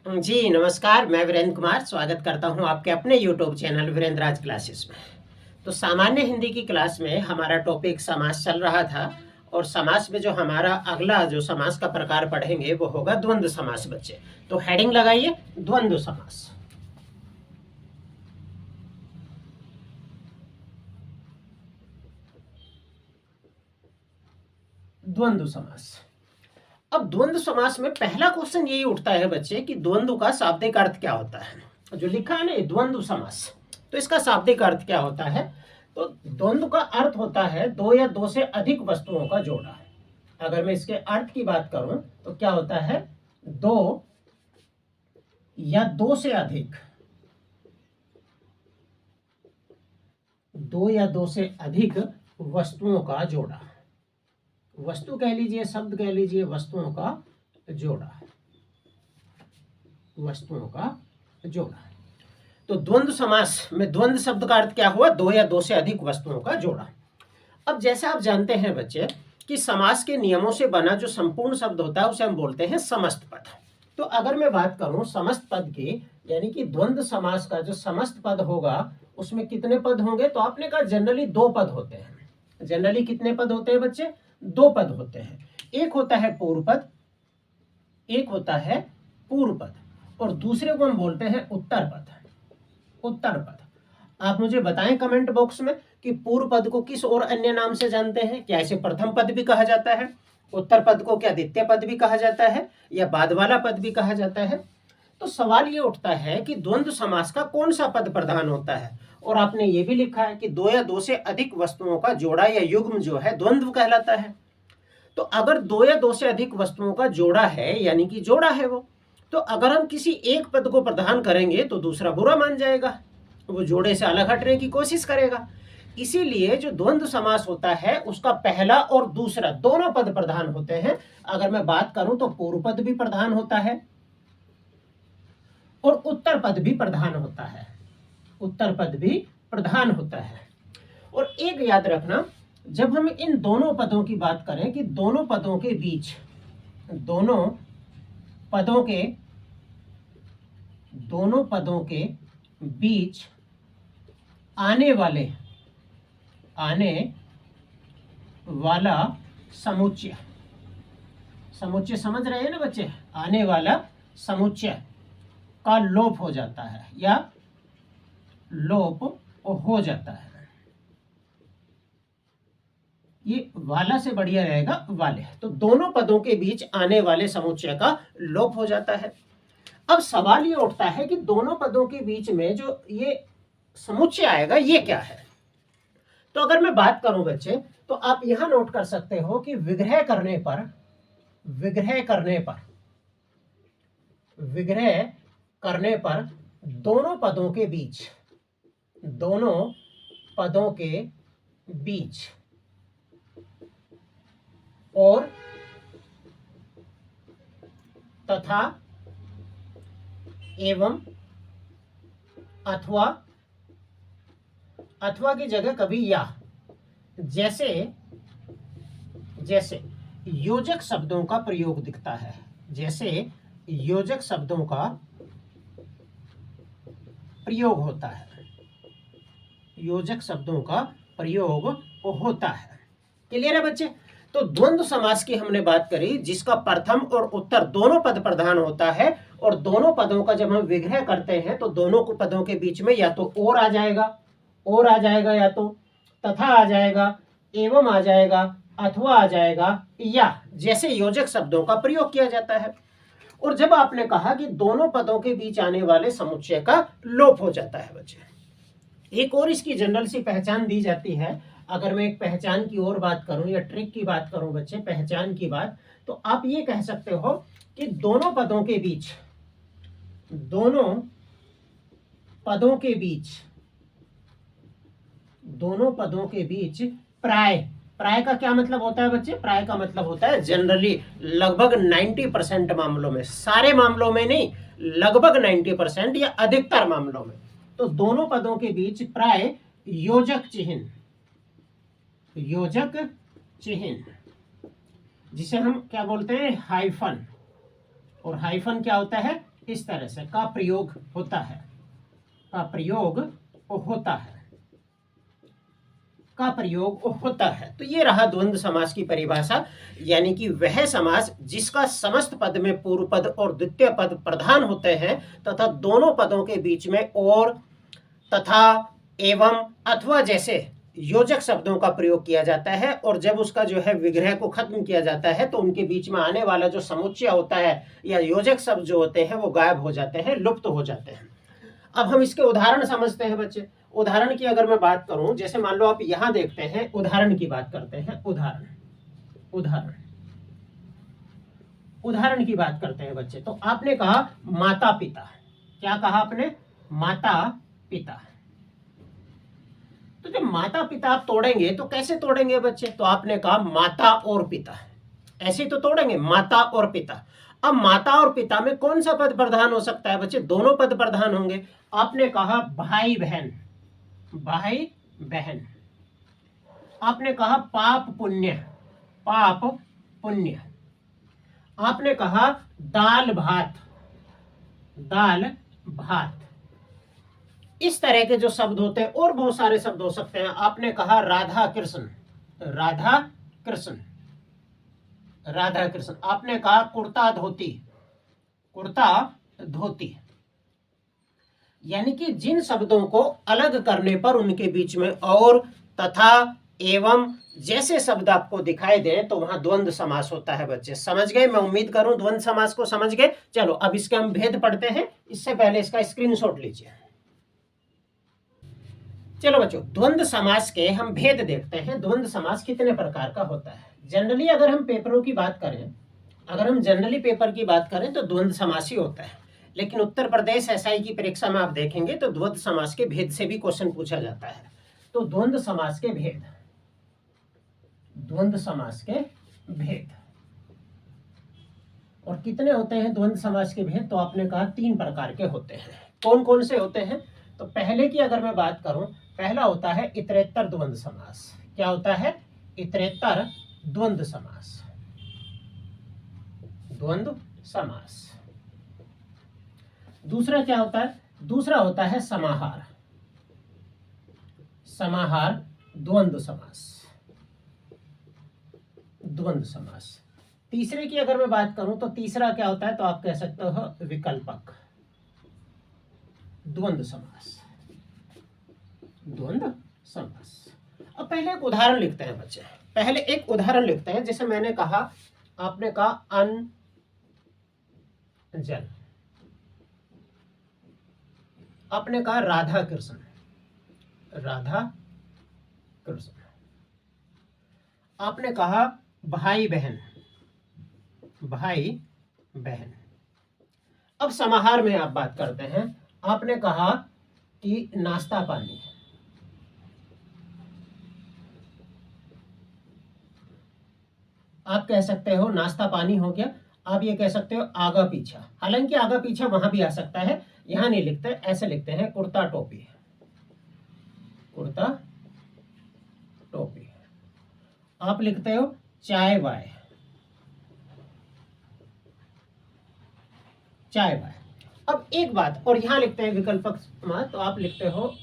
जी नमस्कार, मैं वीरेंद्र कुमार स्वागत करता हूं आपके अपने यूट्यूब चैनल वीरेंद्र राज क्लासेस में। तो सामान्य हिंदी की क्लास में हमारा टॉपिक समास चल रहा था और समास में जो हमारा अगला जो समास का प्रकार पढ़ेंगे वो होगा द्वंद्व समास बच्चे। तो हेडिंग लगाइए द्वंद्व समास। द्वंद्व समास। अब द्वंद्व समास में पहला क्वेश्चन यही उठता है बच्चे कि द्वंद्व का शाब्दिक अर्थ क्या होता है। जो लिखा है ना द्वंद्व समास, तो इसका शाब्दिक अर्थ क्या होता है। तो द्वंद्व का अर्थ होता है दो या दो से अधिक वस्तुओं का जोड़ा। अगर मैं इसके अर्थ की बात करूं तो क्या होता है, दो या दो से अधिक, दो या दो से अधिक वस्तुओं का जोड़ा। वस्तु कह लीजिए, शब्द कह लीजिए, वस्तुओं का जोड़ा, वस्तुओं का जोड़ा। तो द्वंद्व समास में द्वंद्व शब्द का अर्थ क्या हुआ, दो या दो से अधिक वस्तुओं का जोड़ा। अब जैसे आप जानते हैं बच्चे कि समास के नियमों से बना जो संपूर्ण शब्द होता है उसे हम बोलते हैं समस्त पद। तो अगर मैं बात करूं समस्त पद की, यानी कि द्वंद्व समास का जो समस्त पद होगा उसमें कितने पद होंगे, तो आपने कहा जनरली दो पद होते हैं। जनरली कितने पद होते हैं बच्चे, दो पद होते हैं। एक होता है पूर्व पद, एक होता है पूर्व पद, और दूसरे को हम बोलते हैं उत्तर पद। उत्तर पद। आप मुझे बताएं कमेंट बॉक्स में कि पूर्व पद को किस और अन्य नाम से जानते हैं। क्या इसे प्रथम पद भी कहा जाता है, उत्तर पद को क्या द्वितीय पद भी कहा जाता है, या बाद वाला पद भी कहा जाता है। तो सवाल ये उठता है कि द्वंद्व समास का कौन सा पद प्रधान होता है। और आपने ये भी लिखा है कि दो या दो से अधिक वस्तुओं का जोड़ा या युग्म जो है द्वंद्व कहलाता है। तो अगर दो या दो से अधिक वस्तुओं का जोड़ा है, यानी कि जोड़ा है वो, तो अगर हम किसी एक पद को प्रदान करेंगे तो दूसरा बुरा मान जाएगा, वो जोड़े से अलग हटने की कोशिश करेगा। इसीलिए जो द्वंद्व समास होता है उसका पहला और दूसरा दोनों पद प्रधान होते हैं। अगर मैं बात करूं तो पूर्व पद भी प्रधान होता है और उत्तर पद भी प्रधान होता है। उत्तर पद भी प्रधान होता है। और एक याद रखना, जब हम इन दोनों पदों की बात करें कि दोनों पदों के बीच, दोनों पदों के बीच आने वाला समुच्चय, समुच्चय समझ रहे हैं ना बच्चे, आने वाला समुच्चय का लोप हो जाता है या लोप हो जाता है। ये वाला से बढ़िया रहेगा वाले। तो दोनों पदों के बीच आने वाले समुच्चय का लोप हो जाता है। अब सवाल ये उठता है कि दोनों पदों के बीच में जो ये समुच्चय आएगा ये क्या है। तो अगर मैं बात करूं बच्चे, तो आप यहां नोट कर सकते हो कि विग्रह करने पर दोनों पदों के बीच और तथा एवं अथवा की जगह कभी या, जैसे योजक शब्दों का प्रयोग दिखता है, जैसे योजक शब्दों का प्रयोग होता है, योजक शब्दों का प्रयोग होता है। क्लियर है बच्चे। तो द्वंद्व समास की हमने बात करी जिसका प्रथम और उत्तर दोनों पद प्रधान होता है, और दोनों पदों का जब हम विग्रह करते हैं तो दोनों पदों के बीच में या तो और आ जाएगा, या तो तथा आ जाएगा, एवं आ जाएगा, अथवा आ जाएगा, या जैसे योजक शब्दों का प्रयोग किया जाता है। और जब आपने कहा कि दोनों पदों के बीच आने वाले समुच्चय का लोप हो जाता है बच्चे, एक और इसकी जनरल सी पहचान दी जाती है। अगर मैं एक पहचान की और बात करूं या ट्रिक की बात करूं बच्चे, पहचान की बात, तो आप ये कह सकते हो कि दोनों पदों के बीच प्राय का क्या मतलब होता है बच्चे, प्राय का मतलब होता है जनरली, लगभग 90% मामलों में, सारे मामलों में नहीं, लगभग 90% या अधिकतर मामलों में, तो दोनों पदों के बीच प्राय योजक चिन्ह, जिसे हम क्या बोलते हैं, हाइफन। और हाइफन क्या होता है, इस तरह से का प्रयोग होता है, का प्रयोग होता है, का प्रयोग होता है। तो ये रहा द्वंद्व समास की परिभाषा, यानी कि वह समास जिसका समस्त पद में पूर्व पद और द्वितीय पद प्रधान होते हैं तथा दोनों पदों के बीच में और तथा एवं अथवा जैसे योजक शब्दों का प्रयोग किया जाता है, और जब उसका जो है विग्रह को खत्म किया जाता है तो उनके बीच में आने वाला जो समुच्चय होता है या योजक शब्द जो होते हैं वो गायब हो जाते हैं, लुप्त हो जाते हैं। अब हम इसके उदाहरण समझते हैं बच्चे। उदाहरण की अगर मैं बात करूं, जैसे मान लो आप यहां देखते हैं, उदाहरण की बात करते हैं, उदाहरण उदाहरण उदाहरण की बात करते हैं बच्चे। तो आपने कहा माता पिता, क्या कहा आपने? माता पिता। तो जब माता पिता आप तोड़ेंगे तो कैसे तोड़ेंगे बच्चे? तो आपने कहा माता और पिता, ऐसे तो तोड़ेंगे, माता और पिता। अब माता और पिता में कौन सा पद प्रधान हो सकता है बच्चे? दोनों पद प्रधान होंगे। आपने कहा भाई बहन, भाई बहन। आपने कहा पाप पुण्य, पाप पुण्य। आपने कहा दाल भात, दाल भात। इस तरह के जो शब्द होते हैं, और बहुत सारे शब्द हो सकते हैं। आपने कहा राधा कृष्ण, राधा कृष्ण, राधा कृष्ण। आपने कहा कुर्ता धोती, कुर्ता धोती। यानी कि जिन शब्दों को अलग करने पर उनके बीच में और, तथा, एवं जैसे शब्द आपको दिखाई दे तो वहां द्वंद्व समास होता है बच्चे। समझ गए? मैं उम्मीद करूं द्वंद्व समास को समझ गए। चलो अब इसके हम भेद पढ़ते हैं, इससे पहले इसका स्क्रीनशॉट लीजिए। चलो बच्चों, द्वंद्व समास के हम भेद देखते हैं। द्वंद्व समास कितने प्रकार का होता है? जनरली अगर हम पेपरों की बात करें, अगर हम जनरली पेपर की बात करें तो द्वंद्व समास ही होता है। लेकिन उत्तर प्रदेश एसआई की परीक्षा में आप देखेंगे तो द्वंद्व समास के भेद से भी क्वेश्चन पूछा जाता है। तो द्वंद्व समास के भेद, द्वंद्व समास के भेद। और कितने होते हैं द्वंद्व समास के भेद? तो आपने कहा 3 प्रकार के होते हैं। कौन कौन से होते हैं? तो पहले की अगर मैं बात करूं, पहला होता है इतरेत्तर द्वंद्व समास। क्या होता है? इतरेत्तर द्वंद्व समास, द्वंद्व समास। दूसरा क्या होता है? दूसरा होता है समाहार, समाहार द्वंद्व समास, द्वंद्व समास। तीसरे की अगर मैं बात करूं तो तीसरा क्या होता है? तो आप कह सकते हो विकल्पक द्वंद्व समास, द्वंद्व समास। अब पहले एक उदाहरण लिखते हैं बच्चे, पहले एक उदाहरण लिखते हैं। जैसे मैंने कहा, आपने कहा अन्न जल। आपने कहा राधा कृष्ण, राधा कृष्ण। आपने कहा भाई बहन, भाई बहन। अब समाहार में आप बात करते हैं। आपने कहा कि नाश्ता पानी, आप कह सकते हो नाश्ता पानी हो गया। आप ये कह सकते हो आगा पीछा, हालांकि आगा पीछा वहां भी आ सकता है, यहां नहीं लिखते, ऐसे लिखते हैं कुर्ता टोपी, कुर्ता टोपी। आप लिखते हो चाय वाय, चाय वाय। अब एक बात और, यहां लिखते हैं विकल्पक समास, तो आप लिखते हो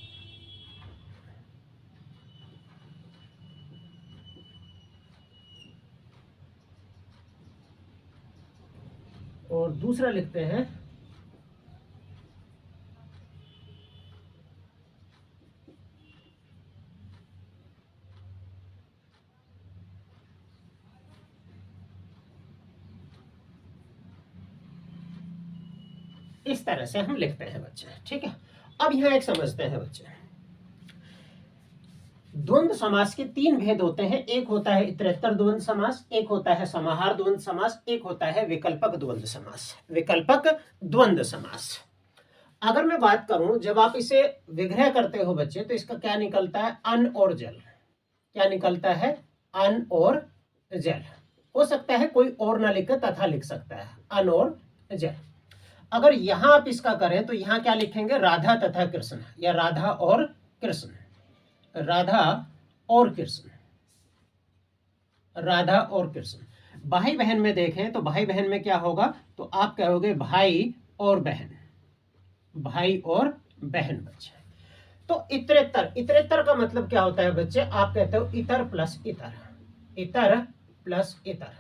और दूसरा लिखते हैं इस तरह से हम लिखते हैं बच्चे। ठीक है, अब यहां एक समझते हैं बच्चे, द्वंद्व समास के 3 भेद होते हैं। एक होता है इतरेत्तर द्वंद्व समास, एक होता है समाहार द्वंद्व समास, एक होता है विकल्पक द्वंद्व समास, विकल्पक द्वंद्व समास। अगर मैं बात करूं, जब आप इसे विग्रह करते हो बच्चे, तो इसका क्या निकलता है? अन्न और जल। क्या निकलता है? अन्न और जल। हो सकता है कोई और ना लिखे, तथा लिख सकता है, अन्न और जल। अगर यहां आप इसका करें तो यहां क्या लिखेंगे? राधा तथा कृष्ण, या राधा और कृष्ण, राधा और कृष्ण, राधा और कृष्ण। भाई बहन में देखें तो भाई बहन में क्या होगा? तो आप कहोगे भाई और बहन, भाई और बहन बच्चे। तो इतरेतर, इतरेतर का मतलब क्या होता है बच्चे? आप कहते हो इतर प्लस इतर, इतर प्लस इतर।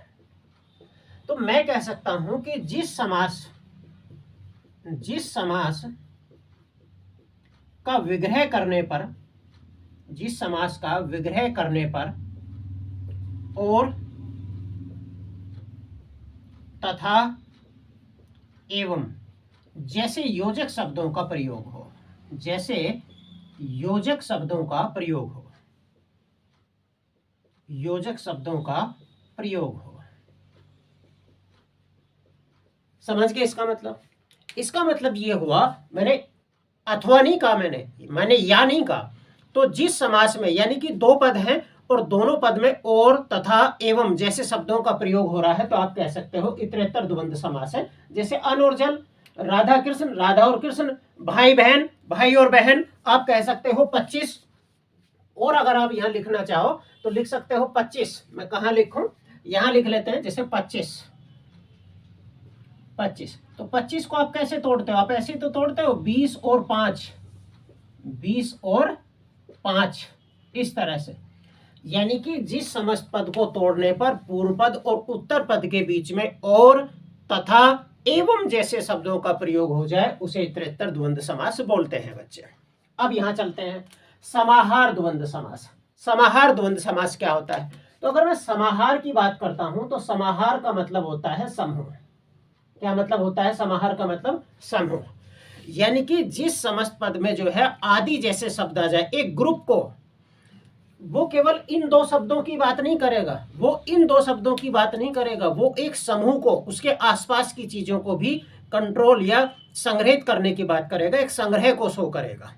तो मैं कह सकता हूं कि जिस समास का विग्रह करने पर, जिस समास का विग्रह करने पर और तथा एवं जैसे योजक शब्दों का प्रयोग हो, जैसे योजक शब्दों का प्रयोग हो, योजक शब्दों का प्रयोग हो। समझ गए इसका मतलब? इसका मतलब ये हुआ, मैंने अथवा नहीं कहा, मैंने या नहीं कहा। तो जिस समास में यानी कि दो पद हैं और दोनों पद में और तथा एवं जैसे शब्दों का प्रयोग हो रहा है, तो आप कह सकते हो इतरेतर द्वंद्व समास है। जैसे अन और जल, राधा कृष्ण, राधा और कृष्ण, भाई बहन, भाई और बहन, आप कह सकते हो 25। और अगर आप यहां लिखना चाहो तो लिख सकते हो 25। मैं कहां लिखूं? यहां लिख लेते हैं, जैसे 25, 25। तो 25 को आप कैसे तोड़ते हो? आप ऐसे तो तोड़ते हो, 20 और 5, 20 और 5, इस तरह से। यानी कि जिस समस्त पद को तोड़ने पर पूर्व पद और उत्तर पद के बीच में और तथा एवं जैसे शब्दों का प्रयोग हो जाए, उसे इतरेतर द्वंद्व समास बोलते हैं बच्चे। अब यहां चलते हैं समाहार द्वंद्व समास। समाहार द्वंद्व समास क्या होता है? तो अगर मैं समाहार की बात करता हूं तो समाहार का मतलब होता है समूह। क्या मतलब होता है समाहार का मतलब? समूह। यानी कि जिस समस्त पद में जो है आदि जैसे शब्द आ जाए, एक ग्रुप को, वो केवल इन दो शब्दों की बात नहीं करेगा, वो इन दो शब्दों की बात नहीं करेगा, वो एक समूह को, उसके आसपास की चीजों को भी कंट्रोल या संग्रहित करने की बात करेगा, एक संग्रह को शो करेगा।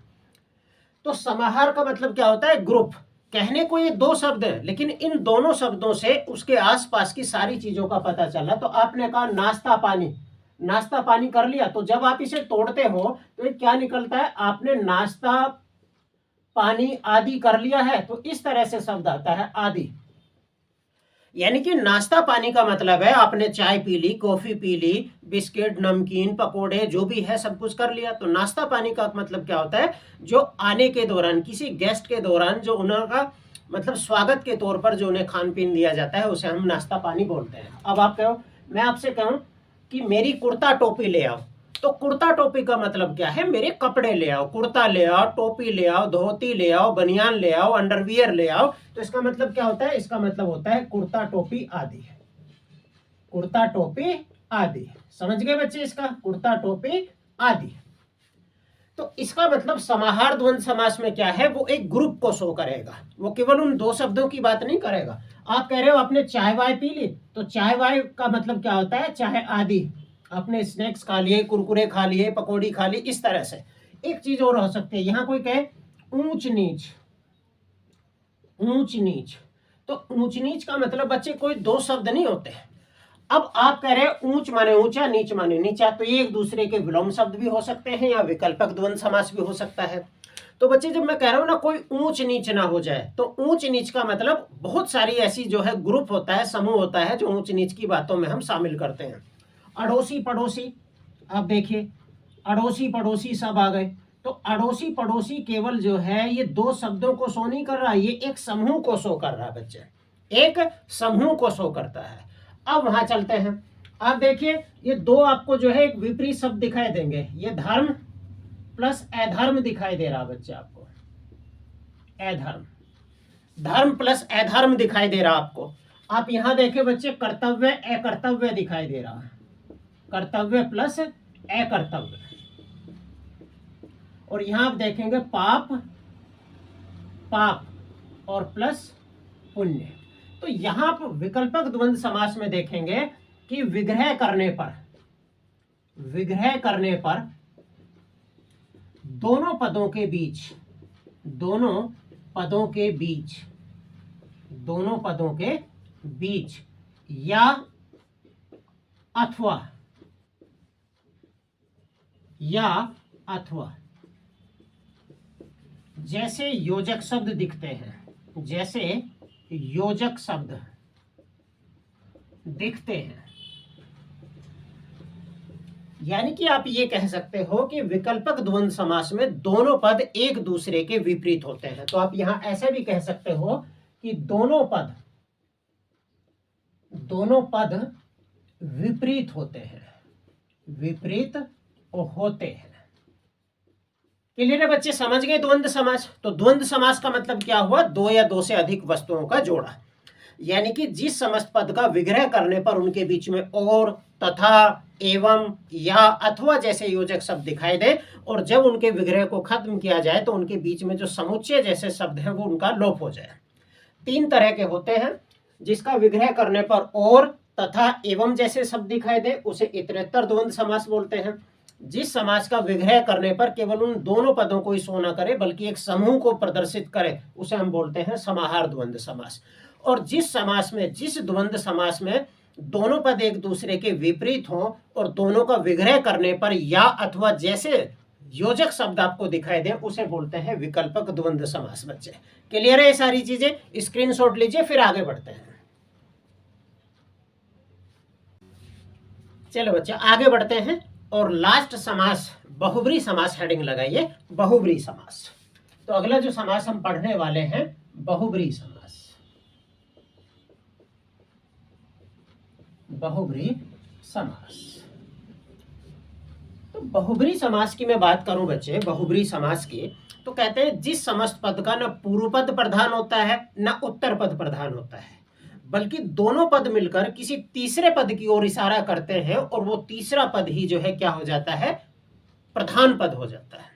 तो समाहार का मतलब क्या होता है? ग्रुप। कहने को ये दो शब्द है, लेकिन इन दोनों शब्दों से उसके आसपास की सारी चीजों का पता चला। तो आपने कहा नाश्ता पानी, नाश्ता पानी कर लिया, तो जब आप इसे तोड़ते हो तो ये क्या निकलता है? आपने नाश्ता पानी आदि कर लिया है, तो इस तरह से शब्द आता है आदि। यानी कि नाश्ता पानी का मतलब है आपने चाय पी ली, कॉफी पी ली, बिस्किट, नमकीन, पकोड़े, जो भी है सब कुछ कर लिया। तो नाश्ता पानी का मतलब क्या होता है? जो आने के दौरान, किसी गेस्ट के दौरान जो उनका मतलब स्वागत के तौर पर जो उन्हें खान पीन दिया जाता है, उसे हम नाश्ता पानी बोलते हैं। अब आप कहो, मैं आपसे कहूं कि मेरी कुर्ता टोपी ले आओ, तो कुर्ता टोपी का मतलब क्या है? मेरे कपड़े ले आओ, कुर्ता ले आओ, टोपी ले आओ, धोती ले आओ, बनियान ले आओ, अंडरवियर ले आओ। तो इसका मतलब क्या होता है? इसका मतलब होता है कुर्ता टोपी आदि, कुर्ता टोपी आदि। समझ गए बच्चे इसका? कुर्ता टोपी आदि। तो इसका मतलब समाहार द्वंद्व समास में क्या है? वो एक ग्रुप को शो करेगा, वो केवल उन दो शब्दों की बात नहीं करेगा। आप कह रहे हो आपने चाय वाय पी ली, तो चाय वाय का मतलब क्या होता है? चाहे आदि। आपने स्नैक्स खा लिए, कुरकुरे खा लिए, पकौड़ी खा ली, इस तरह से। एक चीज और हो सकती है, यहां कोई कहे ऊंच नीच, ऊंच नीच। तो ऊंच नीच का मतलब बच्चे कोई दो शब्द नहीं होते। अब आप कह रहे हैं ऊंच माने ऊंचा, नीच माने नीचा, तो ये एक दूसरे के विलोम शब्द भी हो सकते हैं या विकल्पक द्वंद्व समास भी हो सकता है। तो बच्चे जब मैं कह रहा हूं ना कोई ऊंच नीच ना हो जाए, तो ऊंच नीच का मतलब बहुत सारी ऐसी जो है ग्रुप होता है, समूह होता है, जो ऊंच नीच की बातों में हम शामिल करते हैं। अड़ोसी पड़ोसी, आप देखिए अड़ोसी पड़ोसी सब आ गए। तो अड़ोसी पड़ोसी केवल जो है ये दो शब्दों को शो नहीं कर रहा, ये एक समूह को शो कर रहा है बच्चे, एक समूह को शो करता है। अब वहां चलते हैं, आप देखिए ये दो आपको जो है एक विपरीत शब्द दिखाई देंगे, ये धर्म प्लस अधर्म दिखाई दे रहा बच्चे आपको, अधर्म, धर्म प्लस अधर्म दिखाई दे रहा आपको। आप यहां देखें बच्चे कर्तव्य अकर्तव्य दिखाई दे रहा है, कर्तव्य प्लस अकर्तव्य। और यहां आप देखेंगे पाप, पाप और प्लस पुण्य। तो यहां आप विकल्पक द्वंद्व समास में देखेंगे कि विग्रह करने पर, विग्रह करने पर दोनों पदों के बीच, दोनों पदों के बीच, दोनों पदों के बीच या अथवा, या अथवा जैसे योजक शब्द दिखते हैं, जैसे योजक शब्द दिखते हैं, यानी कि आप ये कह सकते हो कि विकल्पक द्वंद्व समास में दोनों पद एक दूसरे के विपरीत होते हैं। तो आप यहां ऐसे भी कह सकते हो कि दोनों पद विपरीत होते हैं, विपरीत होते हैं। क्लियर है बच्चे, समझ गए द्वंद्व समास? तो द्वंद्व समास का मतलब क्या हुआ? दो या दो से अधिक वस्तुओं का जोड़ा। यानी कि जिस समस्त पद का विग्रह करने पर उनके बीच में और, तथा, एवं, या, अथवा जैसे योजक शब्द दिखाई दे, और जब उनके विग्रह को खत्म किया जाए तो उनके बीच में जो समुच्चय जैसे शब्द हैं वो उनका लोप हो जाए। तीन तरह के होते हैं। जिसका विग्रह करने पर और, तथा, एवं जैसे शब्द दिखाई दे उसे इतरेत्तर द्वंद्व समास बोलते हैं। जिस समास का विग्रह करने पर केवल उन दोनों पदों को ही शो न करे बल्कि एक समूह को प्रदर्शित करे उसे हम बोलते हैं समाहार द्वंद्व समास। और जिस द्वंद्व समास में दोनों पद एक दूसरे के विपरीत हों और दोनों का विग्रह करने पर या, अथवा जैसे योजक शब्द आपको दिखाई दे उसे बोलते हैं विकल्पक द्वंद्व समास। बच्चे क्लियर है ये सारी चीजें? स्क्रीनशॉट लीजिए, फिर आगे बढ़ते हैं। चलो बच्चे आगे बढ़ते हैं। और लास्ट समास बहुब्री समास हेडिंग लगाइए, बहुब्री समास। तो अगला जो समास हम पढ़ने वाले हैं बहुब्री समास। बहुब्री समास। तो बहुब्री समास की मैं बात करूं बच्चे, बहुब्री समास की, तो कहते हैं जिस समस्त पद का न पूर्व पद प्रधान होता है न उत्तर पद प्रधान होता है, बल्कि दोनों पद मिलकर किसी तीसरे पद की ओर इशारा करते हैं और वो तीसरा पद ही जो है क्या हो जाता है? प्रधान पद हो जाता है।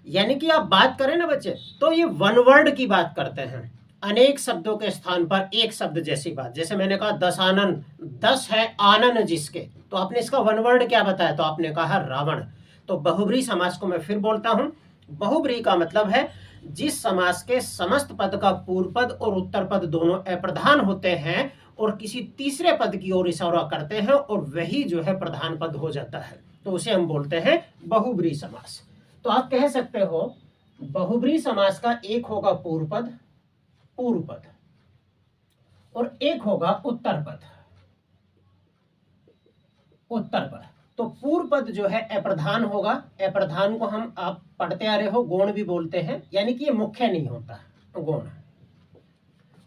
यानी कि आप बात करें ना बच्चे, तो ये वन वर्ड की बात करते हैं। अनेक शब्दों के स्थान पर एक शब्द जैसी बात। जैसे मैंने कहा दशानन, 10 है आनन जिसके, तो आपने इसका वन वर्ड क्या बताया? तो आपने कहा रावण। तो बहुब्री समास को मैं फिर बोलता हूं, बहुब्री का मतलब है जिस समास के समस्त पद का पूर्व पद और उत्तर पद दोनों अप्रधान होते हैं और किसी तीसरे पद की ओर इशारा करते हैं और वही जो है प्रधान पद हो जाता है, तो उसे हम बोलते हैं बहुब्री समास। तो आप कह सकते हो बहुब्री समास का एक होगा पूर्व पद और एक होगा उत्तर पद। तो पूर्व पद जो है अप्रधान होगा। अप्रधान को हम आप पढ़ते आ रहे हो गौण भी बोलते हैं, यानी कि ये मुख्य नहीं होता, गौण।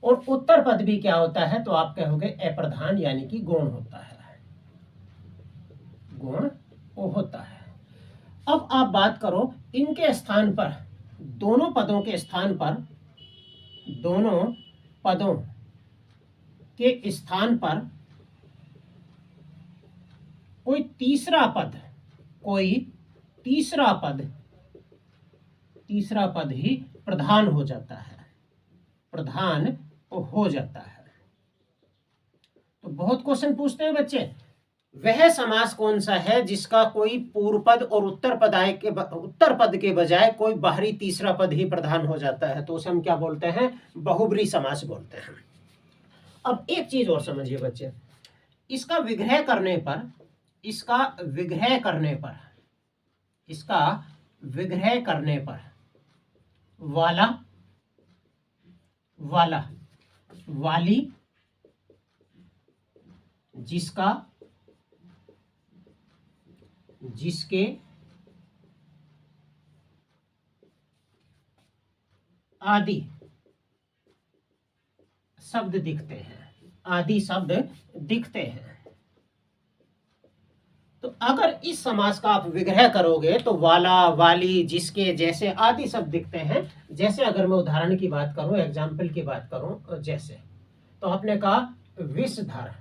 और उत्तर पद भी क्या होता है? तो आप कहोगे अप्रधान, यानी कि गौण होता है, गौण वो होता है। अब आप बात करो इनके स्थान पर, दोनों पदों के स्थान पर, दोनों पदों के स्थान पर कोई तीसरा पद ही प्रधान हो जाता है, प्रधान हो जाता है। तो बहुत क्वेश्चन पूछते हैं बच्चे, वह समास कौन सा है जिसका कोई पूर्व पद और उत्तर पद के बजाय कोई बाहरी तीसरा पद ही प्रधान हो जाता है? तो उसे हम क्या बोलते हैं? बहुब्री समास बोलते हैं। अब एक चीज और समझिए बच्चे, इसका विग्रह करने पर वाला, वाली, जिसका, जिसके, आदि शब्द दिखते हैं। तो अगर इस समास का आप विग्रह करोगे तो वाला, वाली, जिसके जैसे आदि शब्द दिखते हैं। जैसे अगर मैं उदाहरण की बात करूं, एग्जाम्पल की बात करूं, जैसे तो आपने कहा विषधर।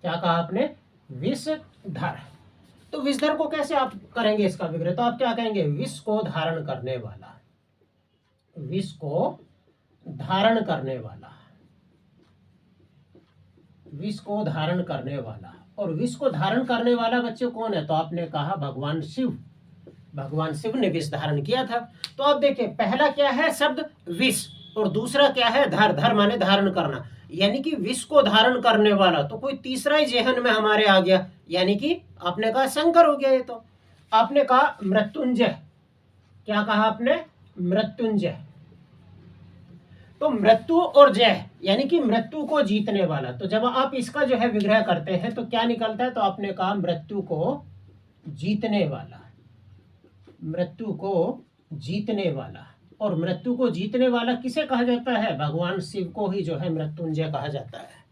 क्या कहा आपने? विषधर। तो विषधर को कैसे आप करेंगे इसका विग्रह? तो आप क्या कहेंगे? विष को धारण करने वाला, विष को धारण करने वाला, विष को धारण करने वाला। और विष को धारण करने वाला बच्चे कौन है? तो आपने कहा भगवान शिव। भगवान शिव ने विष धारण किया था। तो आप देखिए पहला क्या है शब्द? विष। और दूसरा क्या है? धर। धर माने धारण करना, यानी कि विष को धारण करने वाला। तो कोई तीसरा ही जेहन में हमारे आ गया, यानी कि आपने कहा शंकर हो गया ये। तो आपने कहा मृत्युंजय। क्या कहा आपने? मृत्युंजय। तो मृत्यु और जय यानी कि मृत्यु को जीतने वाला। तो जब आप इसका जो है विग्रह करते हैं तो क्या निकलता है? तो आपने कहा मृत्यु को जीतने वाला, मृत्यु को जीतने वाला। और मृत्यु को जीतने वाला किसे कहा जाता है? भगवान शिव को ही जो है मृत्युंजय कहा जाता है।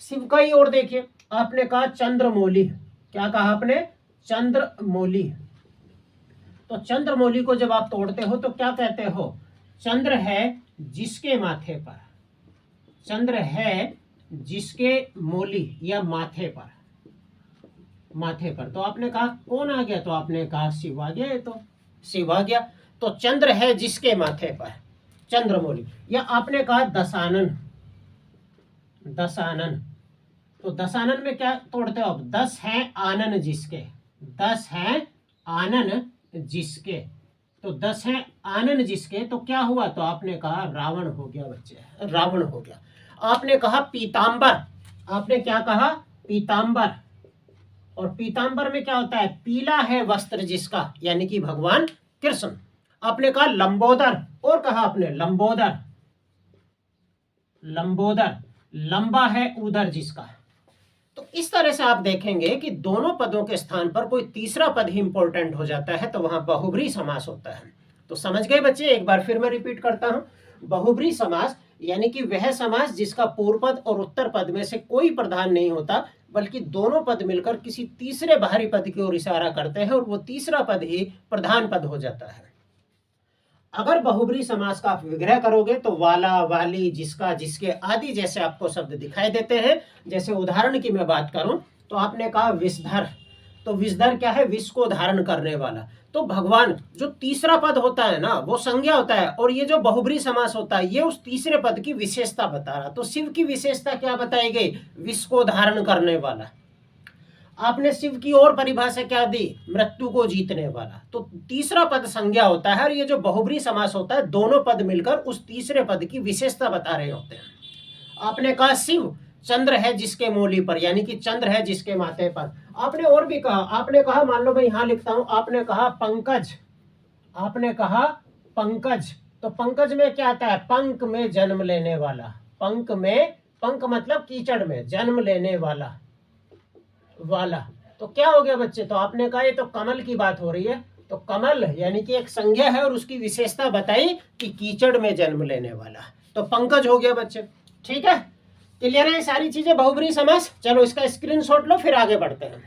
शिव का ही और देखिए, आपने कहा चंद्रमौली, क्या कहा आपने? चंद्रमौली। तो चंद्रमौली को जब आप तोड़ते हो तो क्या कहते हो? चंद्र है जिसके माथे पर, चंद्र है जिसके मौली या माथे पर, माथे पर। तो आपने कहा कौन आ गया? तो आपने कहा शिव आ गया। ये तो शिव आ गया। तो चंद्र है जिसके माथे पर, चंद्रमौली। या आपने कहा दशानन, दशानन। तो दशानन में क्या तोड़ते हो आप? 10 है आनन जिसके, 10 है आनन जिसके। तो 10 है आनन जिसके, तो क्या हुआ? तो आपने कहा रावण हो गया बच्चे, रावण हो गया। आपने कहा पीतांबर, आपने क्या कहा? पीतांबर। और पीतांबर में क्या होता है? पीला है वस्त्र जिसका, यानी कि भगवान कृष्ण। आपने कहा लंबोदर, और कहा आपने लंबोदर, लंबोदर, लंबा है उदर जिसका। तो इस तरह से आप देखेंगे कि दोनों पदों के स्थान पर कोई तीसरा पद ही इंपॉर्टेंट हो जाता है, तो वहां बहुब्री समास होता है। तो समझ गए बच्चे? एक बार फिर मैं रिपीट करता हूं, बहुब्री समास यानी कि वह समास जिसका पूर्व पद और उत्तर पद में से कोई प्रधान नहीं होता, बल्कि दोनों पद मिलकर किसी तीसरे बाहरी पद की ओर इशारा करते हैं और वो तीसरा पद ही प्रधान पद हो जाता है। अगर बहुब्री समास का आप विग्रह करोगे तो वाला, वाली, जिसका, जिसके आदि जैसे आपको शब्द दिखाई देते हैं। जैसे उदाहरण की मैं बात करूं तो आपने कहा विषधर, तो विषधर क्या है? विष को धारण करने वाला। तो भगवान, जो तीसरा पद होता है ना, वो संज्ञा होता है, और ये जो बहुब्री समास होता है ये उस तीसरे पद की विशेषता बता रहा। तो शिव की विशेषता क्या बताई गई? विष को धारण करने वाला। आपने शिव की और परिभाषा क्या दी? मृत्यु को जीतने वाला। तो तीसरा पद संज्ञा होता है, और ये जो बहुब्री समास होता है दोनों पद मिलकर उस तीसरे पद की विशेषता बता रहे होते हैं। आपने कहा शिव चंद्र है जिसके मौली पर, यानी कि चंद्र है जिसके माथे पर। आपने और भी कहा, आपने कहा, मान लो मैं यहां लिखता हूं, आपने कहा पंकज, आपने कहा पंकज। तो पंकज में क्या आता है? पंक में जन्म लेने वाला, पंक में, पंक मतलब कीचड़ में, जन्म लेने वाला, वाला। तो क्या हो गया बच्चे? तो आपने कहा ये तो कमल की बात हो रही है। तो कमल यानी कि एक संज्ञा है और उसकी विशेषता बताई कि कीचड़ में जन्म लेने वाला। तो पंकज हो गया बच्चे। ठीक है, क्लियर है सारी चीजें? बहुब्री समास। चलो इसका स्क्रीनशॉट लो, फिर आगे बढ़ते हैं।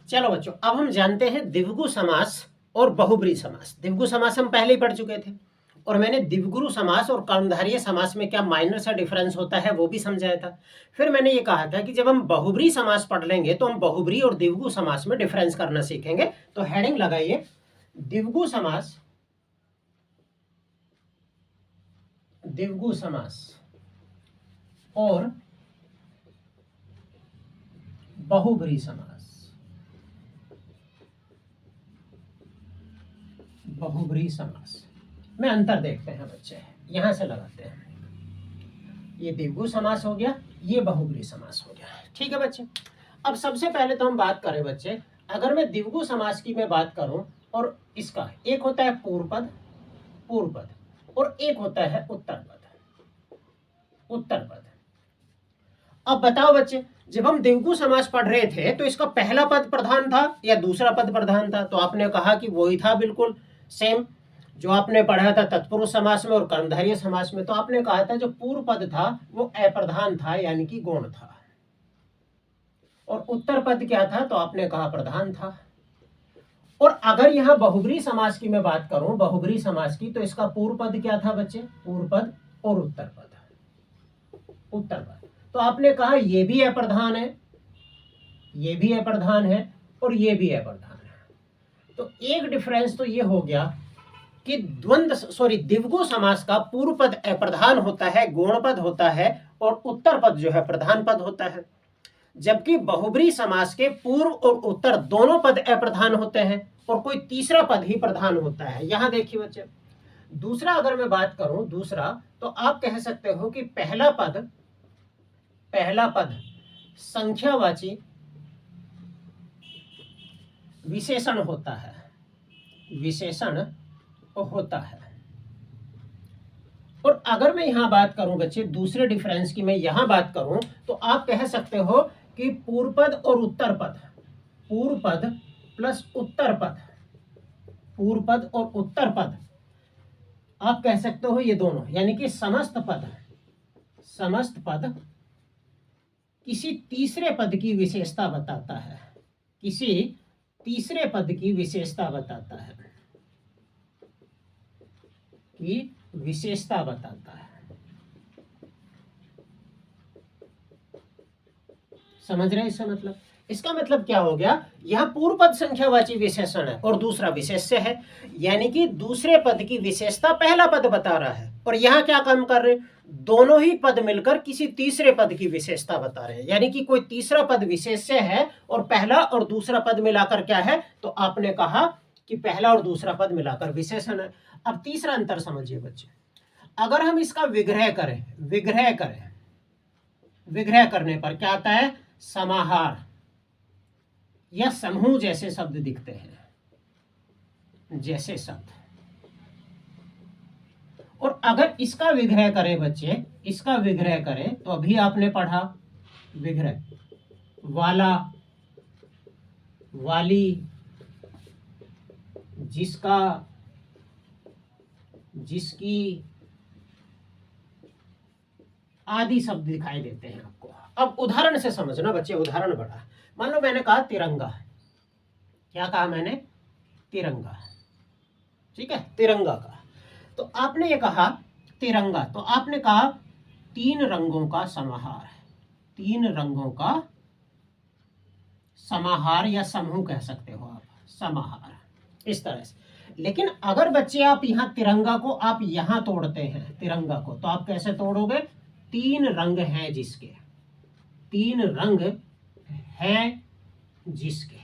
चलो बच्चों, अब हम जानते हैं द्विगु समास और बहुब्री समास। द्विगु समास हम पहले ही पढ़ चुके थे, और मैंने द्विगुरु समास और कर्मधारय समास में क्या माइनर सा डिफरेंस होता है वो भी समझाया था। फिर मैंने ये कहा था कि जब हम बहुब्री समास पढ़ लेंगे तो हम बहुब्री और द्विगु समास में डिफरेंस करना सीखेंगे। तो हेडिंग लगाइए, द्विगु समास, द्विगु समास और बहुब्री समास, बहुब्री समास में अंतर देखते हैं बच्चे। यहां से लगाते हैं, ये द्विगु समास हो गया, ये बहुब्री समास हो गया। ठीक है बच्चे, अब सबसे पहले तो हम बात करें बच्चे, अगर मैं द्विगु समास की मैं बात करूं, और इसका एक होता है पूर्व पद, पूर्व पद, और एक होता है उत्तर पद, उत्तर पद। अब बताओ बच्चे, जब हम द्विगु समास पढ़ रहे थे तो इसका पहला पद प्रधान था या दूसरा पद प्रधान था? तो आपने कहा कि वही था, बिल्कुल सेम जो आपने पढ़ा था तत्पुरुष समास में और कर्मधारय समास में। तो आपने कहा था जो पूर्व पद था वो अप्रधान था, यानी कि गौण था, और उत्तर पद क्या था? तो आपने कहा प्रधान था। और अगर यहां बहुब्री समास की मैं बात करूं, बहुब्री समास की, तो इसका पूर्व पद क्या था बच्चे? पूर्व पद और उत्तर पद, उत्तर पद। तो आपने कहा ये भी अप्रधान है, ये भी अप्रधान है, और ये भी अप्रधान है। तो एक डिफरेंस तो ये हो गया कि द्विगु समास का पूर्व पद अप्रधान होता है, गौण पद होता है, और उत्तर पद जो है प्रधान पद होता है। जबकि बहुब्री समास के पूर्व और उत्तर दोनों पद अप्रधान होते हैं और कोई तीसरा पद ही प्रधान होता है। यहां देखिए बच्चे, दूसरा अगर मैं बात करूं, दूसरा, तो आप कह सकते हो कि पहला पद, पहला पद संख्यावाची विशेषण होता है, विशेषण होता है। और अगर मैं यहां बात करूं बच्चे, दूसरे डिफरेंस की मैं यहां बात करूं, तो आप कह सकते हो कि पूर्व पद और उत्तर पद, पूर्व पद प्लस उत्तर पद, पूर्व पद और उत्तर पद आप कह सकते हो ये दोनों, यानी कि समस्त पद किसी तीसरे पद की विशेषता बताता है, किसी तीसरे पद की विशेषता बताता है, की विशेषता बताता है। समझ रहे हैं इसका मतलब? इसका मतलब क्या हो गया, यह पूर्व पद संख्यावाची विशेषण है और दूसरा विशेष्य है, यानी कि दूसरे पद की विशेषता पहला पद बता रहा है, और यहां क्या काम कर रहे हैं, दोनों ही पद मिलकर किसी तीसरे पद की विशेषता बता रहे हैं, यानी कि कोई तीसरा पद विशेष्य है और पहला और दूसरा पद मिलाकर क्या है, तो आपने कहा कि पहला और दूसरा पद मिलाकर विशेषण है। अब तीसरा अंतर समझिए बच्चे, अगर हम इसका विग्रह करें, विग्रह करने पर क्या आता है, समाहार या समूह जैसे शब्द दिखते हैं, जैसे शब्द। और अगर इसका विग्रह करें बच्चे, इसका विग्रह करें तो अभी आपने पढ़ा विग्रह, वाला, वाली, जिसका, जिसकी आदि शब्द दिखाई देते हैं आपको। अब उदाहरण से समझना बच्चे, उदाहरण बड़ा, मान लो मैंने कहा तिरंगा, क्या कहा मैंने, तिरंगा, ठीक है, तिरंगा का, तो आपने ये कहा तिरंगा, तो आपने कहा तीन रंगों का समाहार, तीन रंगों का समाहार या समूह कह सकते हो आप, समाहार, इस तरह से। लेकिन अगर बच्चे आप यहां तिरंगा को आप यहां तोड़ते हैं, तिरंगा को, तो आप कैसे तोड़ोगे, तीन रंग हैं जिसके, तीन रंग हैं जिसके,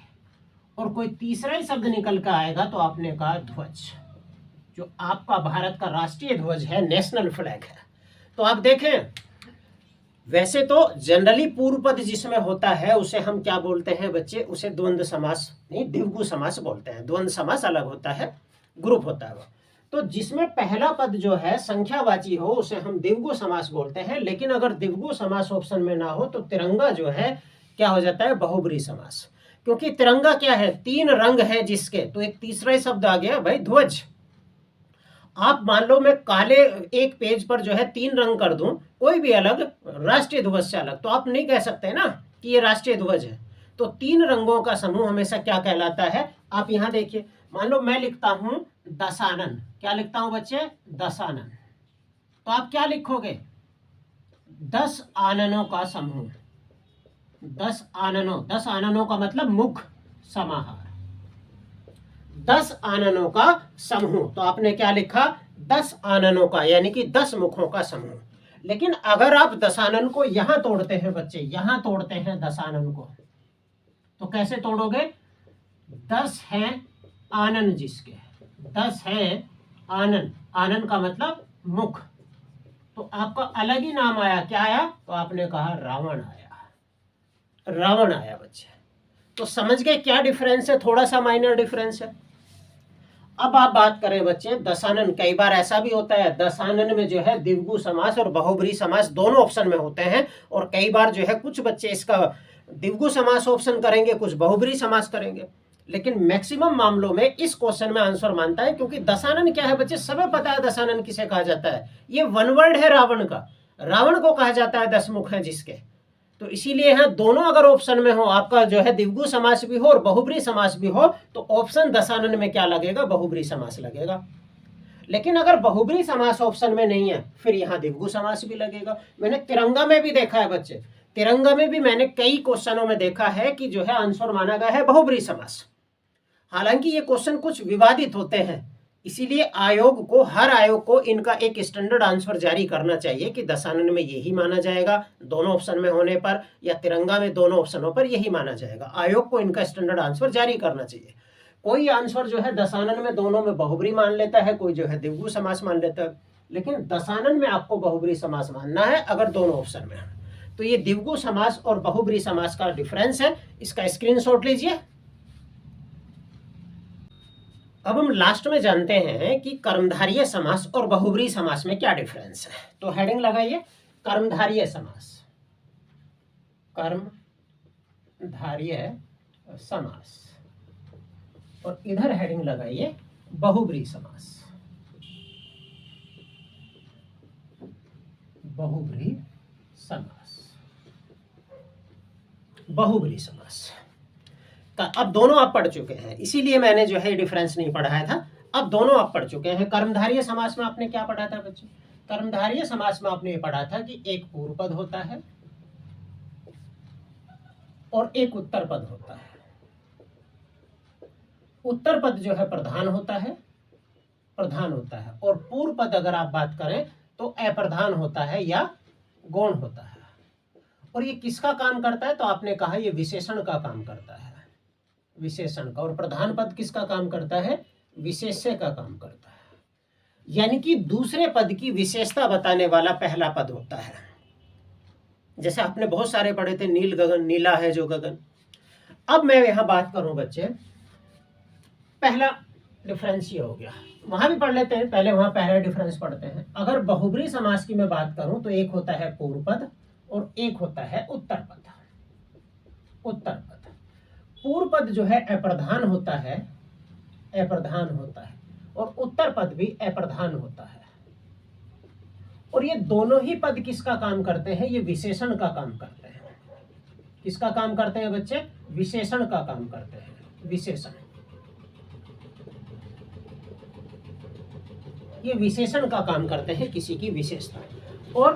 और कोई तीसरा ही शब्द निकल कर आएगा तो आपने कहा ध्वज, जो आपका भारत का राष्ट्रीय ध्वज है, नेशनल फ्लैग है। तो आप देखें, वैसे तो जनरली पूर्व पद जिसमें होता है उसे हम क्या बोलते हैं बच्चे, उसे द्वंद्व समास नहीं, द्विगु समास बोलते हैं। द्वंद्व समास अलग होता है, ग्रुप होता है वो। तो जिसमें पहला पद जो है संख्यावाची हो उसे हम द्विगु समास बोलते हैं, लेकिन अगर द्विगु समास ऑप्शन में ना हो तो तिरंगा जो है क्या हो जाता है, बहुब्री समास, क्योंकि तिरंगा क्या है, तीन रंग है जिसके, तो एक तीसरा ही शब्द आ गया भाई, ध्वज। आप मान लो मैं काले एक पेज पर जो है तीन रंग कर दूं, कोई भी अलग, राष्ट्रीय ध्वज से अलग, तो आप नहीं कह सकते ना कि ये राष्ट्रीय ध्वज है। तो तीन रंगों का समूह हमेशा क्या कहलाता है, आप यहां देखिए, मान लो मैं लिखता हूं दशानन, क्या लिखता हूं बच्चे, दशानन, तो आप क्या लिखोगे, 10 आननों का समूह, 10 आननों, 10 आननों का मतलब मुख, समाहार, 10 आननों का समूह, तो आपने क्या लिखा, 10 आननों का, यानी कि 10 मुखों का समूह। लेकिन अगर आप दशानन को यहां तोड़ते हैं बच्चे, यहां तोड़ते हैं दशानन को, तो कैसे तोड़ोगे, 10 हैं आनन जिसके, 10 हैं आनन, आनन का मतलब मुख, तो आपका अलग ही नाम आया, क्या आया, तो आपने कहा रावण आया, रावण आया बच्चे। तो समझ गए क्या डिफरेंस है, थोड़ा सा माइनर डिफरेंस है। अब आप बात करें बच्चे दशानन, कई बार ऐसा भी होता है दशानन में जो है द्विगु समास और बहुब्री समास दोनों ऑप्शन में होते हैं, और कई बार जो है कुछ बच्चे इसका द्विगु समास ऑप्शन करेंगे, कुछ बहुब्री समास करेंगे, लेकिन मैक्सिमम मामलों में इस क्वेश्चन में आंसर मानता है, क्योंकि दशानन क्या है बच्चे, सबे पता है दशानन किसे कहा जाता है, ये वन वर्ड है रावण का, रावण को कहा जाता है 10 मुख है जिसके। तो इसीलिए यहाँ दोनों अगर ऑप्शन में हो, आपका जो है द्विगु समास भी हो और बहुब्री समास भी हो, तो ऑप्शन दशानन में क्या लगेगा, बहुब्री समास लगेगा। लेकिन अगर बहुब्री समास ऑप्शन में नहीं है, फिर यहाँ द्विगु समास भी लगेगा। मैंने तिरंगा में भी देखा है बच्चे, तिरंगा में भी मैंने कई क्वेश्चनों में देखा है कि जो है आंसर माना गया है बहुब्री समास। हालांकि ये क्वेश्चन कुछ विवादित होते हैं, इसीलिए आयोग को, हर आयोग को इनका एक स्टैंडर्ड आंसर जारी करना चाहिए कि दशानन में यही माना जाएगा दोनों ऑप्शन में होने पर, या तिरंगा में दोनों ऑप्शनों पर यही माना जाएगा। आयोग को इनका स्टैंडर्ड आंसर जारी करना चाहिए। कोई आंसर जो है दशानन में दोनों में बहुब्री मान लेता है, कोई जो है द्विगु समास मान लेता है, लेकिन दशानन में आपको बहुब्री समास मानना है अगर दोनों ऑप्शन में है। तो ये द्विगु समास और बहुब्री समास का डिफरेंस है, इसका स्क्रीनशॉट लीजिए। अब हम लास्ट में जानते हैं कि कर्मधारय समास और बहुब्री समास में क्या डिफरेंस है। तो हेडिंग लगाइए, कर्मधारय समास, कर्मधारय समास, और इधर हेडिंग लगाइए बहुब्रीहि समास, बहुब्रीहि समास, बहुब्रीहि समास का अब दोनों आप पढ़ चुके हैं, इसीलिए मैंने जो है डिफरेंस नहीं पढ़ाया था। अब दोनों आप पढ़ चुके हैं। कर्मधारय समास में आपने क्या पढ़ा था बच्चे? कर्मधारय समास में आपने ये पढ़ा था कि एक पूर्व पद होता है और एक उत्तर पद होता है। उत्तर पद जो है प्रधान होता है, और पूर्व पद अगर आप बात करें तो अप्रधान होता है या गौण होता है। और ये किसका काम करता है? तो आपने कहा ये विशेषण का काम करता है, विशेषण का। और प्रधान पद किसका काम करता है? विशेष्य का काम करता है। यानी कि दूसरे पद की विशेषता बताने वाला पहला पद होता है। जैसे आपने बहुत सारे पढ़े थे, नील गगन, नीला है जो गगन। अब मैं यहां बात करूं बच्चे, पहला डिफरेंस ये हो गया, वहां भी पढ़ लेते हैं, पहले वहां पहला डिफरेंस पढ़ते हैं। अगर बहुब्रीहि समास की मैं बात करूं तो एक होता है पूर्व पद और एक होता है उत्तर पद। उत्तर पद, पूर्व पद जो है अप्रधान होता है, और उत्तर पद भी अप्रधान होता है। और ये दोनों ही पद किसका काम करते हैं? ये विशेषण का काम करते हैं। किसका काम करते हैं बच्चे? विशेषण का काम करते हैं। विशेषण, ये विशेषण का काम करते हैं, किसी की विशेषता। और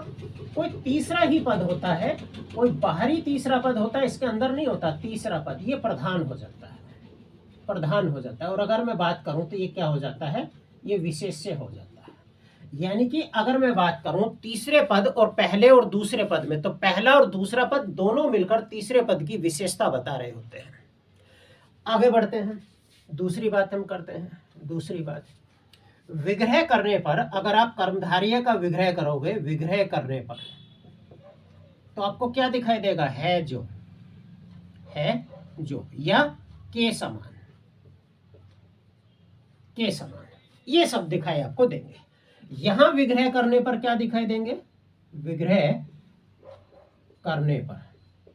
कोई तीसरा ही पद होता है, कोई बाहरी तीसरा पद होता है, इसके अंदर नहीं होता तीसरा पद, ये प्रधान हो जाता है, प्रधान हो जाता है। और अगर मैं बात करूं तो ये क्या हो जाता है? ये विशेष्य हो जाता है। यानी कि अगर मैं बात करूं तीसरे पद और पहले और दूसरे पद में, तो पहला और दूसरा पद दोनों मिलकर तीसरे पद की विशेषता बता रहे होते हैं। आगे बढ़ते हैं, दूसरी बात हम करते हैं। दूसरी बात, विग्रह करने पर, अगर आप कर्मधारय का विग्रह करोगे, विग्रह करने पर तो आपको क्या दिखाई देगा? है जो, है जो, या के समान, के समान, ये सब दिखाई आपको देंगे। यहां विग्रह करने पर क्या दिखाई देंगे? विग्रह करने पर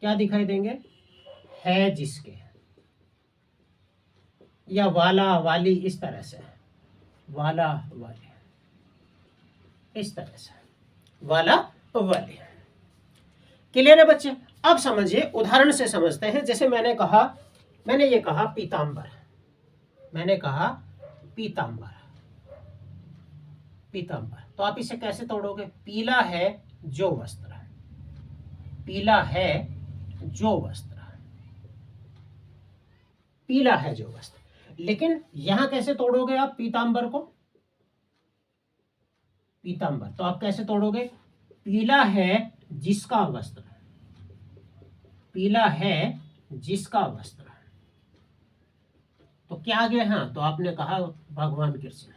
क्या दिखाई देंगे? है जिसके, या वाला वाली, इस तरह से, वाला वाले, इस तरह से, वाला वाले। क्लियर है बच्चे? अब समझिए, उदाहरण से समझते हैं। जैसे मैंने ये कहा पीतांबर, मैंने कहा पीतांबर, पीतांबर, तो आप इसे कैसे तोड़ोगे? पीला है जो वस्त्र, पीला है जो वस्त्र, पीला है जो वस्त्र। लेकिन यहां कैसे तोड़ोगे आप पीतांबर को? पीतांबर, तो आप कैसे तोड़ोगे? पीला है जिसका वस्त्र, पीला है जिसका वस्त्र, तो क्या आ गया? हाँ, तो आपने कहा भगवान कृष्ण,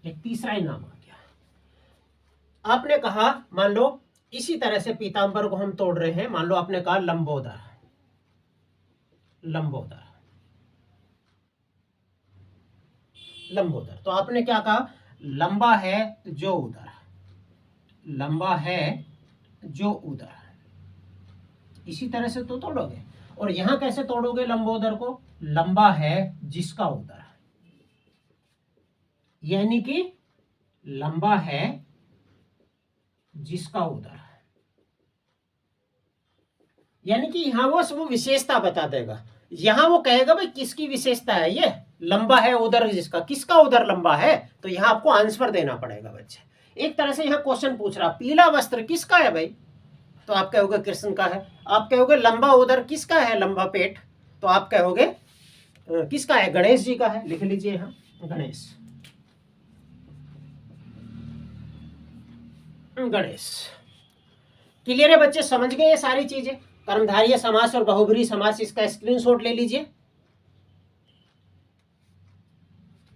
एक तीसरा ही नाम आ गया। आपने कहा, मान लो इसी तरह से पीतांबर को हम तोड़ रहे हैं। मान लो आपने कहा लंबोदर, लंबोदर, लंबोदर, तो आपने क्या कहा? लंबा है जो उदर, लंबा है जो उदर, इसी तरह से तो तोड़ोगे। और यहां कैसे तोड़ोगे लंबोदर को? लंबा है जिसका उदर, यानी कि लंबा है जिसका उदर, यानी कि यहां वो विशेषता बता देगा। यहां वो कहेगा भाई किसकी विशेषता है ये? लंबा है उदर जिसका, किसका उदर लंबा है? तो यहां आपको आंसर देना पड़ेगा बच्चे। एक तरह से यहां क्वेश्चन पूछ रहा, पीला वस्त्र किसका है भाई? तो आप कहोगे कृष्ण का है। आप कहोगे लंबा उदर किसका है? लंबा पेट, तो आप कहोगे किसका है? गणेश जी का है। लिख लीजिए यहां गणेश, गणेश। क्लियर है बच्चे? समझ गए ये सारी चीजें? कर्मधारय समास और बहुब्रीहि समास, इसका स्क्रीनशॉट ले लीजिए।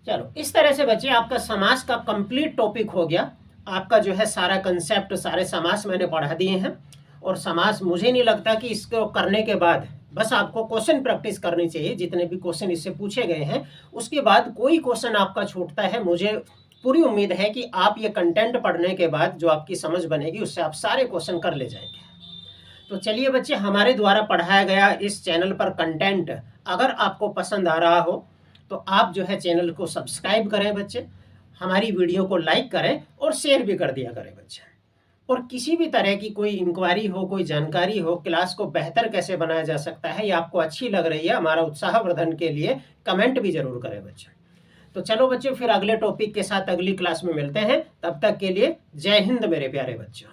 चलो, इस तरह से बच्चे आपका समास का कंप्लीट टॉपिक हो गया। आपका जो है सारा कंसेप्ट, सारे समास मैंने पढ़ा दिए हैं। और समास, मुझे नहीं लगता कि इसको करने के बाद बस आपको क्वेश्चन प्रैक्टिस करनी चाहिए। जितने भी क्वेश्चन इससे पूछे गए हैं, उसके बाद कोई क्वेश्चन आपका छूटता है, मुझे पूरी उम्मीद है कि आप ये कंटेंट पढ़ने के बाद जो आपकी समझ बनेगी, उससे आप सारे क्वेश्चन कर ले जाएंगे। तो चलिए बच्चे, हमारे द्वारा पढ़ाया गया इस चैनल पर कंटेंट अगर आपको पसंद आ रहा हो तो आप जो है चैनल को सब्सक्राइब करें बच्चे, हमारी वीडियो को लाइक करें और शेयर भी कर दिया करें बच्चे। और किसी भी तरह की कोई इंक्वायरी हो, कोई जानकारी हो, क्लास को बेहतर कैसे बनाया जा सकता है या आपको अच्छी लग रही है, हमारा उत्साहवर्धन के लिए कमेंट भी जरूर करें बच्चे। तो चलो बच्चों, फिर अगले टॉपिक के साथ अगली क्लास में मिलते हैं। तब तक के लिए जय हिंद मेरे प्यारे बच्चों।